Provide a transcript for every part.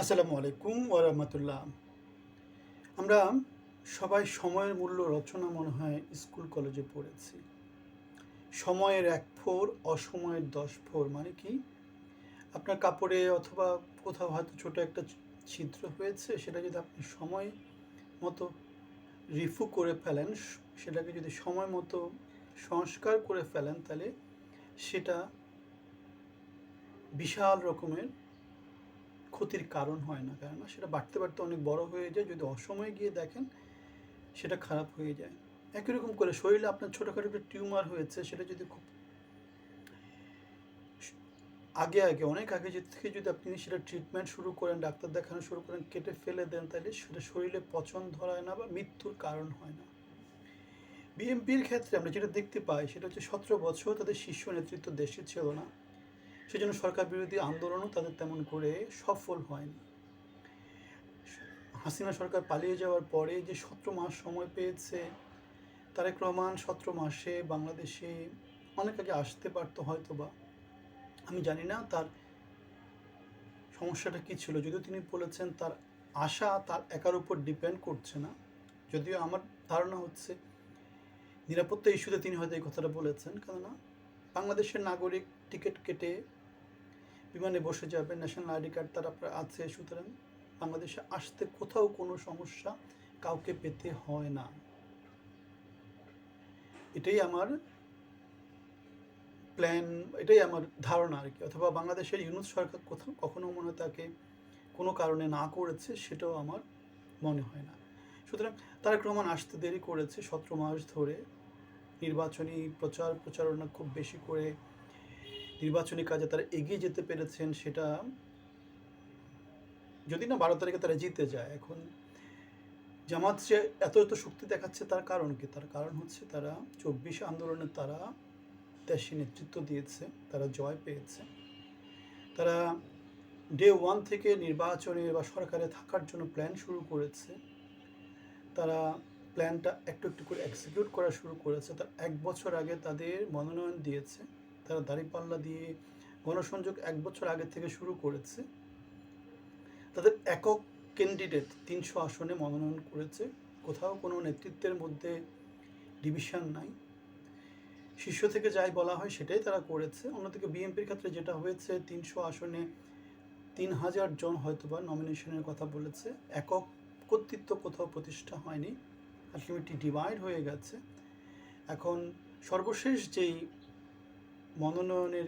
আসসালামু আলাইকুম ওয়া রাহমাতুল্লাহ। আমরা সবাই সময়ের মূল্য রচনা মনে হয় স্কুল কলেজে পড়েছি। সময়ের ১ ফোর, অসময়ের ১০ ফোর মানে কি? আপনার কাপড়ে অথবা কোথাও হয়তো ছোট একটা ছিদ্র হয়েছে, সেটা যদি আপনি সময় মতো রিফু করে ফেলেন, সেটাকে যদি সময় মতো সংস্কার করে ফেলেন, তাহলে সেটা বিশাল রকমের ক্ষতির কারণ হয় না। কেননা সেটা বাড়তে, বাড়তে অনেক বড় হয়ে যায়। যদি অসময়ে গিয়ে দেখেন সেটা খারাপ হয়ে যায়। একই রকম করে শরীরে আপনার ছোটোখাটো একটা টিউমার হয়েছে, সেটা যদি খুব আগে অনেক আগে থেকে যদি আপনি সেটা ট্রিটমেন্ট শুরু করেন, ডাক্তার দেখানো শুরু করেন, কেটে ফেলে দেন, তাহলে সেটা শরীরে পচন ধরায় না বা মৃত্যুর কারণ হয় না। বিএনপির ক্ষেত্রে আমরা যেটা দেখতে পাই সেটা হচ্ছে ১৭ বছর তাদের শীর্ষ নেতৃত্ব দেশে ছিল না, সেজন্য সরকার বিরোধী আন্দোলনও তাদের তেমন করে সফল হয়নি। হাসিনা সরকার পালিয়ে যাওয়ার পরে যে ১৭ মাস সময় পেয়েছে, তারেক রহমান ১৭ মাসে বাংলাদেশে অনেক আগে আসতে পারতো হয়তোবা। আমি জানি না তার সমস্যাটা কী ছিল, যদিও তিনি বলেছেন তার আশা তার একার উপর ডিপেন্ড করছে না। যদিও আমার ধারণা হচ্ছে নিরাপত্তা ইস্যুতে তিনি হয়তো এই কথাটা বলেছেন, কেননা বাংলাদেশের নাগরিক টিকিট কেটে বিমানে বসে যাবে, ন্যাশনাল আইডি কার্ড তার আপনার আছে, সুতরাং বাংলাদেশে আসতে কোথাও কোনো সমস্যা কাউকে পেতে হয় না। এটাই আমার প্ল্যান, এটাই আমার ধারণা আর কি। অথবা বাংলাদেশের ইউনূস সরকার কোথাও কখনো মনে হয় তাকে কোনো কারণে না করেছে, সেটাও আমার মনে হয় না। সুতরাং তারেক রহমান আসতে দেরি করেছে ১৭ মাস ধরে। নির্বাচনী প্রচারণা খুব বেশি করে নির্বাচনী কাজে তারা এগিয়ে যেতে পেরেছেন, সেটা যদি না ১২ তারিখে তারা জিতে যায়। এখন জামাত যে এত শক্তি দেখাচ্ছে, তার কারণ কি? তার কারণ হচ্ছে তারা ২৪ আন্দোলনে তারা দেশে নেতৃত্ব দিয়েছে, তারা জয় পেয়েছে। তারা ডে ওয়ান থেকে নির্বাচনে বা সরকারে থাকার জন্য প্ল্যান শুরু করেছে। তারা প্ল্যানটা একটু করে এক্সিকিউট করা শুরু করেছে। তার ১ বছর আগে তাদের মনোনয়ন দিয়েছে। তারা দাঁড়িপাল্লা দিয়ে গণসংযোগ ১ বছর আগে থেকে শুরু করেছে। তাদের একক ক্যান্ডিডেট ৩০০ আসনে মনোনয়ন করেছে। কোথাও কোনো নেতৃত্বের মধ্যে ডিভিশন নাই। শীর্ষ থেকে যাই বলা হয় সেটাই তারা করেছে। অন্যদিকে বিএনপির ক্ষেত্রে যেটা হয়েছে, ৩০০ আসনে ৩,০০০ জন হয়তোবা নমিনেশনের কথা বলেছে। একক কর্তৃত্ব কোথাও প্রতিষ্ঠা হয়নি, আলটিমেটলি ডিভাইড হয়ে গেছে। এখন সর্বশেষ যেই মনোনয়নের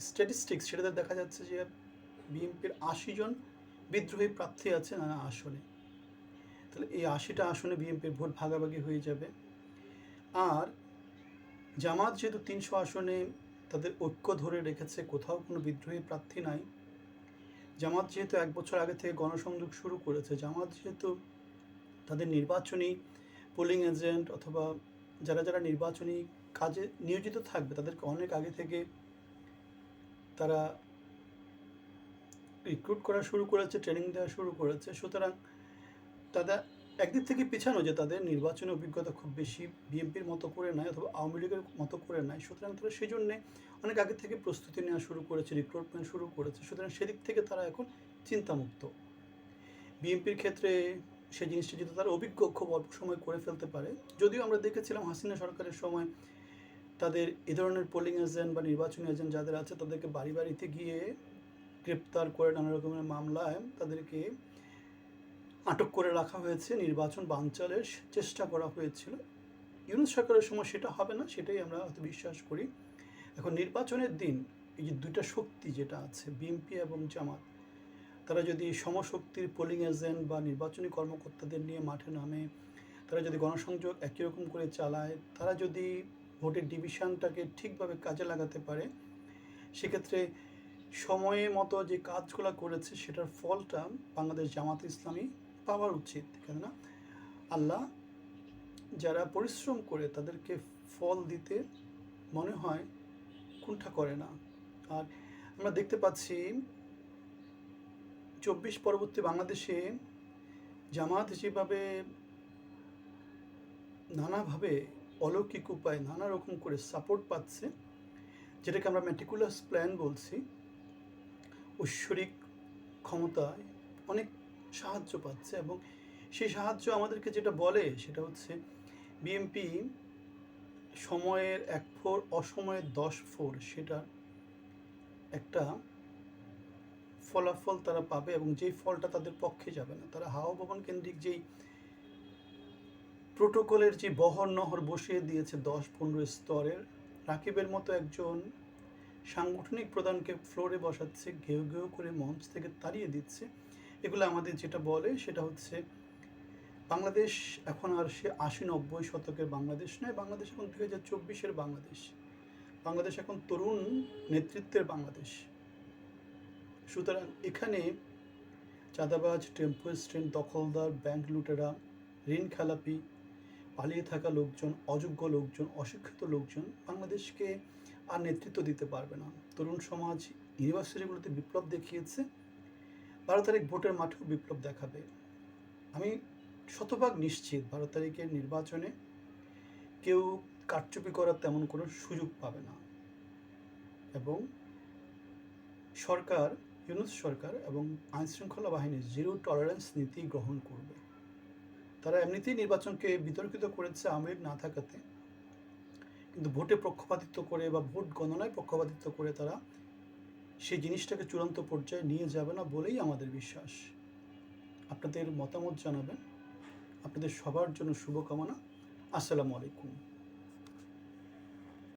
স্ট্যাটিস্টিক্স, সেটাতে দেখা যাচ্ছে যে বিএনপির ৮০ জন বিদ্রোহী প্রার্থী আছে নানা আসনে। তাহলে এই ৮০টা আসনে বিএনপির ভোট ভাগাভাগি হয়ে যাবে। আর জামাত যেহেতু ৩০০ আসনে তাদের ঐক্য ধরে রেখেছে, কোথাও কোনো বিদ্রোহী প্রার্থী নাই। জামাত যেহেতু ১ বছর আগে থেকে গণসংযোগ শুরু করেছে, জামাত যেহেতু তাদের নির্বাচনী পোলিং এজেন্ট অথবা যারা নির্বাচনী কাজে নিয়োজিত থাকবে, তাদেরকে অনেক আগে থেকে তারা রিক্রুট করা শুরু করেছে, ট্রেনিং দেওয়া শুরু করেছে। সুতরাং তাদের একদিক থেকে পিছানো যে তাদের নির্বাচনী অভিজ্ঞতা খুব বেশি বিএনপির মতো করে নাই অথবা আওয়ামী লীগের মতো করে নাই। সুতরাং তারা সেই জন্যে অনেক আগে থেকে প্রস্তুতি নেওয়া শুরু করেছে, রিক্রুটমেন্ট শুরু করেছে। সুতরাং সেদিক থেকে তারা এখন চিন্তামুক্ত। বিএনপির ক্ষেত্রে সেই জিনিসটা যদি তারা অভিজ্ঞ খুব অল্প সময় করে ফেলতে পারে। যদিও আমরা দেখেছিলাম হাসিনা সরকারের সময় তাদের এ ধরনের পোলিং এজেন্ট বা নির্বাচনী এজেন্ট যাদের আছে, তাদেরকে বাড়িতে গিয়ে গ্রেপ্তার করে নানা রকমের মামলায় তাদেরকে আটক করে রাখা হয়েছে, নির্বাচন বানচালের চেষ্টা করা হয়েছিল। ইউনূস সরকারের সময় সেটা হবে না, সেটাই আমরা হয়তো বিশ্বাস করি। এখন নির্বাচনের দিন এই যে দুইটা শক্তি যেটা আছে, বিএনপি এবং জামাত, তারা যদি সমশক্তির পোলিং এজেন্ট বা নির্বাচনী কর্মকর্তাদের নিয়ে মাঠে নামে, তারা যদি গণসংযোগ একই রকম করে চালায়, তারা যদি ভোটের ডিভিশনটাকে ঠিকভাবে কাজে লাগাতে পারে, সেক্ষেত্রে সময়ে মতো যে কাজগুলো করেছে সেটার ফলটা বাংলাদেশ জামাতে ইসলামী পাওয়ার উচিত। কেননা আল্লাহ যারা পরিশ্রম করে তাদেরকে ফল দিতে মনে হয় কুণ্ঠা করে না। আর আমরা দেখতে পাচ্ছি ২৪ পরবর্তী বাংলাদেশে জামাত যেভাবে নানাভাবে অলৌকিক উপায়ে নানা রকম করে সাপোর্ট পাচ্ছে, যেটাকে আমরা ম্যাটিকুলাস প্ল্যান বলছি, ঐশ্বরিক ক্ষমতায় অনেক সাহায্য পাচ্ছে, এবং সেই সাহায্য আমাদেরকে যেটা বলে সেটা হচ্ছে বিএনপি সময়ের 1 ফোর, অসময়ের 10 ফোর, সেটা একটা ফলাফল তারা পাবে, এবং যেই ফলটা তাদের পক্ষে যাবে না। তারা হাওয়া ভবন কেন্দ্রিক যেই প্রোটোকলের যে বহর নহর বসিয়ে দিয়েছে 10-15 স্তরের, রাকিবের মতো একজন সাংগঠনিক প্রধানকে ফ্লোরে বসাচ্ছে, ঘেউ ঘেউ করে মঞ্চ থেকে তাড়িয়ে দিচ্ছে। এগুলো আমাদের যেটা বলে সেটা হচ্ছে বাংলাদেশ এখন আর সে 80-90 শতকের বাংলাদেশ নয়, বাংলাদেশ এখন 2024-এর বাংলাদেশ। বাংলাদেশ এখন তরুণ নেতৃত্বের বাংলাদেশ। সুতরাং এখানে চাঁদাবাজ, টেম্পো স্ট্যান্ড দখলদার, ব্যাংক লুটেরা, ঋণ খেলাপি, পালিয়ে থাকা লোকজন, অযোগ্য লোকজন, অশিক্ষিত লোকজন বাংলাদেশকে আর নেতৃত্ব দিতে পারবে না। তরুণ সমাজ ইউনিভার্সিটিগুলোতে বিপ্লব দেখিয়েছে, 12 তারিখ ভোটের মাঠেও বিপ্লব দেখাবে। আমি শতভাগ নিশ্চিত 12 তারিখের নির্বাচনে কেউ কারচুপি করার তেমন কোনো সুযোগ পাবে না, এবং সরকার, ইউনূস সরকার এবং আইনশৃঙ্খলা বাহিনী জিরো টলারেন্স নীতি গ্রহণ করবে। তারা এমনিতেই নির্বাচনকে বিতর্কিত করেছে আওয়ামী লীগ না থাকাতে, কিন্তু ভোটে পক্ষপাতিত্ব করে বা ভোট গণনায় পক্ষপাতিত্ব করে তারা সেই জিনিসটাকে চূড়ান্ত পর্যায়ে নিয়ে যাবে না বলেই আমাদের বিশ্বাস। আপনাদের মতামত জানাবেন। আপনাদের সবার জন্য শুভকামনা। আসসালামু আলাইকুম।